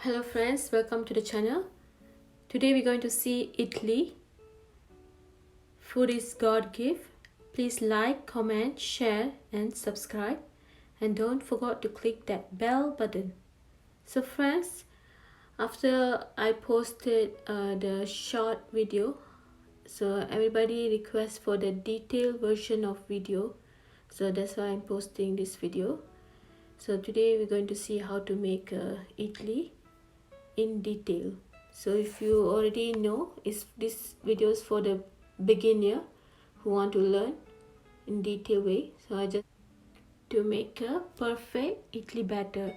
Hello friends, welcome to the channel. Today we're going to see idli. Food is God gift. Please like, comment, share and subscribe. And don't forget to click that bell button. So friends, after I posted the short video, so everybody requests for the detailed version of video. So that's why I'm posting this video. So today we're going to see how to make idli in detail. So if you already know, this video is for the beginner who want to learn in detail way. So I just to make a perfect idli batter.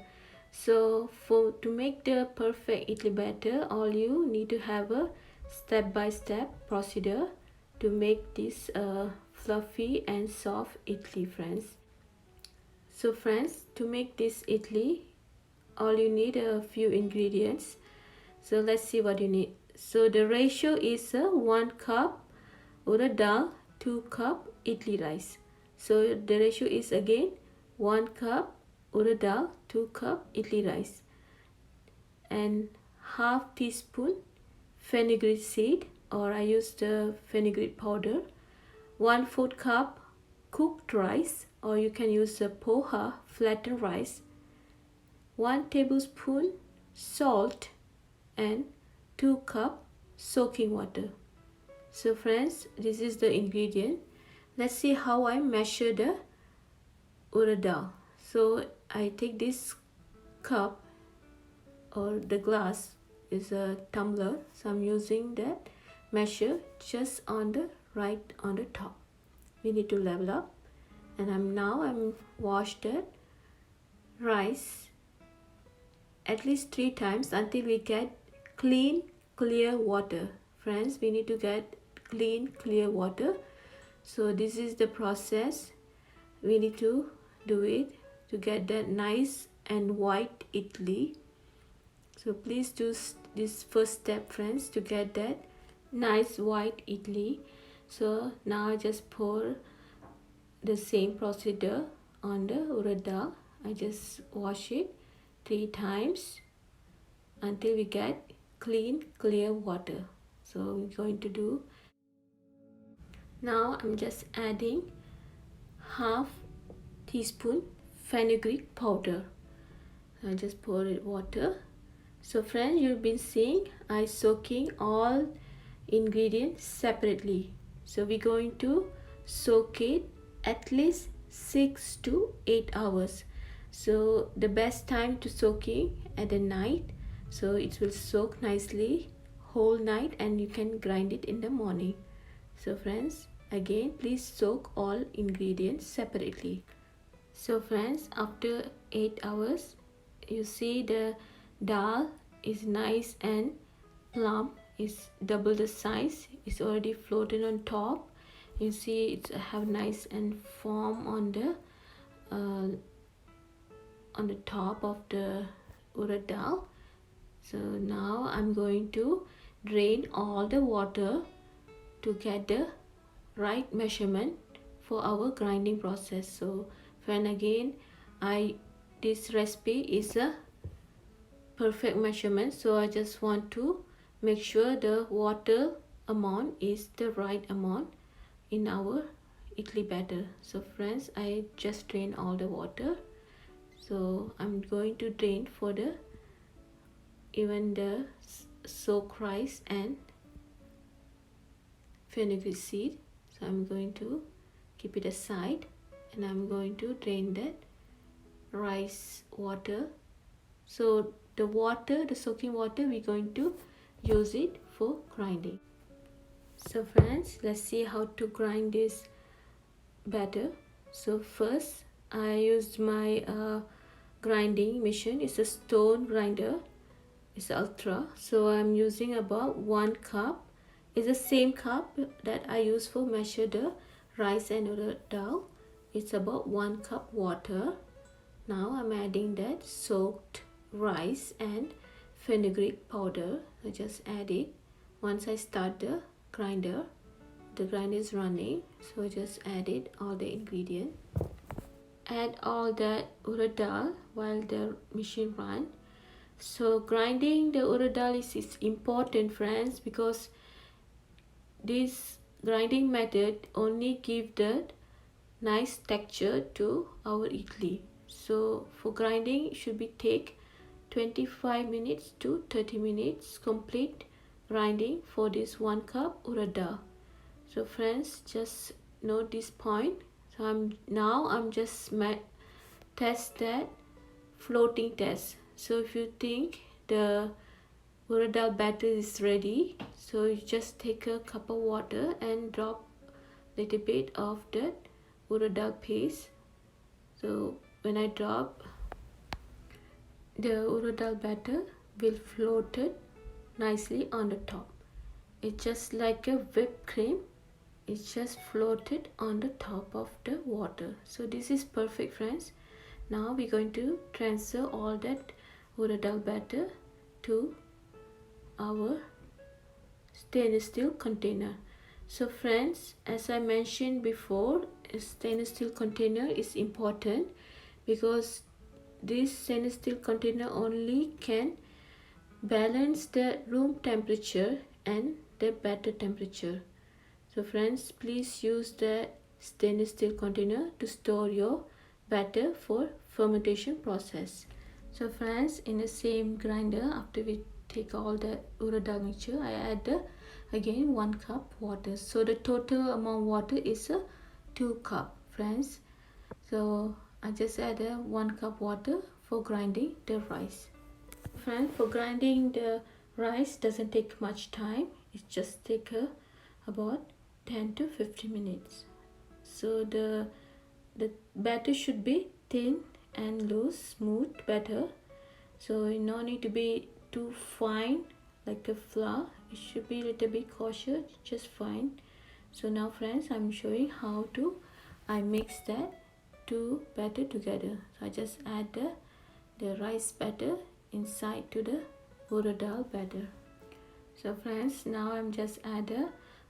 So to make the perfect idli batter, all you need to have a step-by-step procedure to make this fluffy and soft idli, friends. So friends, to make this idli, all you need a few ingredients. So let's see what you need. So the ratio is 1 cup urad dal, 2 cup idli rice. So the ratio is again 1 cup urad dal, 2 cup idli rice, and half teaspoon fenugreek seed, or I use the fenugreek powder, 1/4 cup cooked rice, or you can use the poha flattened rice, 1 tablespoon salt, and 2 cup soaking water. So friends, this is the ingredient. Let's see how I measure the urad dal. So I take this cup, or the glass is a tumbler, so I'm using that measure just on the right on the top. We need to level up, and I'm washed that rice at least 3 times until we get clean clear water. Friends, we need to get clean clear water. So this is the process we need to do it to get that nice and white idli. So please do this first step, friends, to get that nice white idli. So now I just pour the same procedure on the urad dal. I just wash it 3 times until we get clean clear water. So we're going to do now. I'm just adding half teaspoon fenugreek powder. I just pour it water. So friends, you've been seeing I soaking all ingredients separately. So we're going to soak it at least 6 to 8 hours. So the best time to soaking at the night, so it will soak nicely whole night and you can grind it in the morning. So friends, again, please soak all ingredients separately. So friends, after 8 hours, you see the dal is nice and plump, is double the size, it's already floated on top. You see it's have nice and form on the top of the urad dal. So now I'm going to drain all the water to get the right measurement for our grinding process. So friend, again, this recipe is a perfect measurement, so I just want to make sure the water amount is the right amount in our idli batter. So friends, I just drain all the water. So I'm going to drain for the even the soaked rice and fenugreek seed. So I'm going to keep it aside, and I'm going to drain that rice water. So the water, the soaking water, we're going to use it for grinding. So friends, let's see how to grind this batter. So first, I used my grinding machine. It's a stone grinder. It's ultra. So I'm using about 1 cup. It's the same cup that I use for measure the rice and urad dal. It's about 1 cup water. Now I'm adding that soaked rice and fenugreek powder. I just add it once I start the grinder. The grinder is running, so I just added all the ingredient. Add all the urad dal while the machine run. So grinding the urad dal is important, friends, because this grinding method only give the nice texture to our idli. So for grinding it should be take 25 minutes to 30 minutes complete grinding for this 1 cup urad dal. So friends, just note this point. So I'm just test that floating test. So if you think the urad dal batter is ready, so you just take a cup of water and drop little bit of that urad dal paste. So when I drop, the urad dal batter will float it nicely on the top. It's just like a whipped cream. It's just floated on the top of the water. So this is perfect, friends. Now we're going to transfer all that urad dal batter to our stainless steel container. So friends, as I mentioned before, a stainless steel container is important because this stainless steel container only can balance the room temperature and the batter temperature. So friends, please use the stainless steel container to store your batter for fermentation process. So friends, in the same grinder, after we take all the urad dal mixture, I add again 1 cup water. So the total amount of water is 2 cup, friends. So I just add 1 cup water for grinding the rice. Friends, for grinding the rice doesn't take much time. It just take about 10 to 15 minutes. So the batter should be thin and loose, smooth batter. So you no need to be too fine like a flour. It should be a little bit cautious, just fine. So now friends, I'm showing how to I mix that two batter together. So I just add the rice batter inside to the urad dal batter. So friends, now I'm just add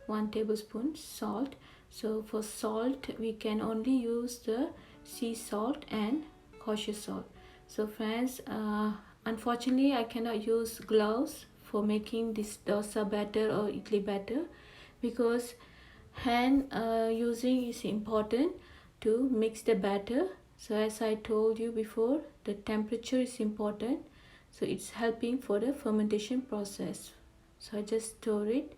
1 tablespoon salt. So for salt we can only use the sea salt and kosher salt. So friends, unfortunately I cannot use gloves for making this dosa batter or idli batter because hand using is important to mix the batter. So as I told you before, the temperature is important, so it's helping for the fermentation process. So I just store it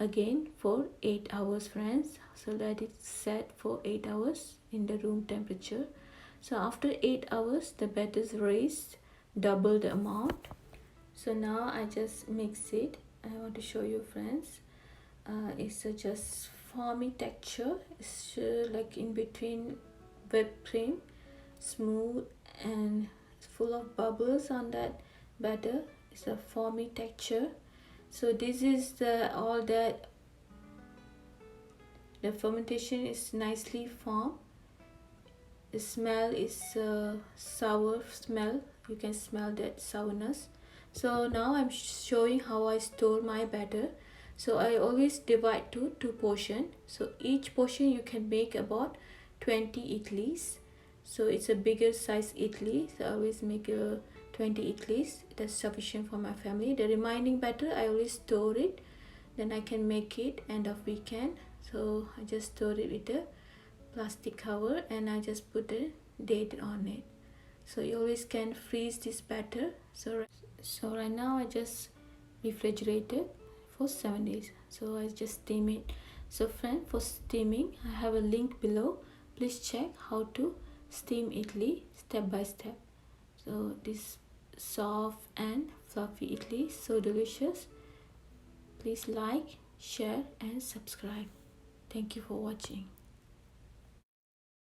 again for 8 hours, friends. So let it set for 8 hours in the room temperature. So after 8 hours the batter is raised double the amount. So now I just mix it. I want to show you, friends. It's just foamy texture. It's like in between whipped cream, smooth and full of bubbles on that batter. It's a foamy texture. So this is all the fermentation is nicely formed. The smell is sour smell. You can smell that sourness. So now I'm showing how I store my batter. So I always divide to 2 portions. So each portion you can make about 20 idlis. So it's a bigger size idli. So I always make 20 idlis. That's sufficient for my family. The remaining batter I always store it. Then I can make it end of weekend. So I just store it with a plastic cover and I just put a date on it. So you always can freeze this batter. So right now I just refrigerate it for 7 days. So I just steam it. So friend, for steaming I have a link below. Please check how to steam idli step by step. So this soft and fluffy idli, so delicious. Please like, share and subscribe. Thank you for watching.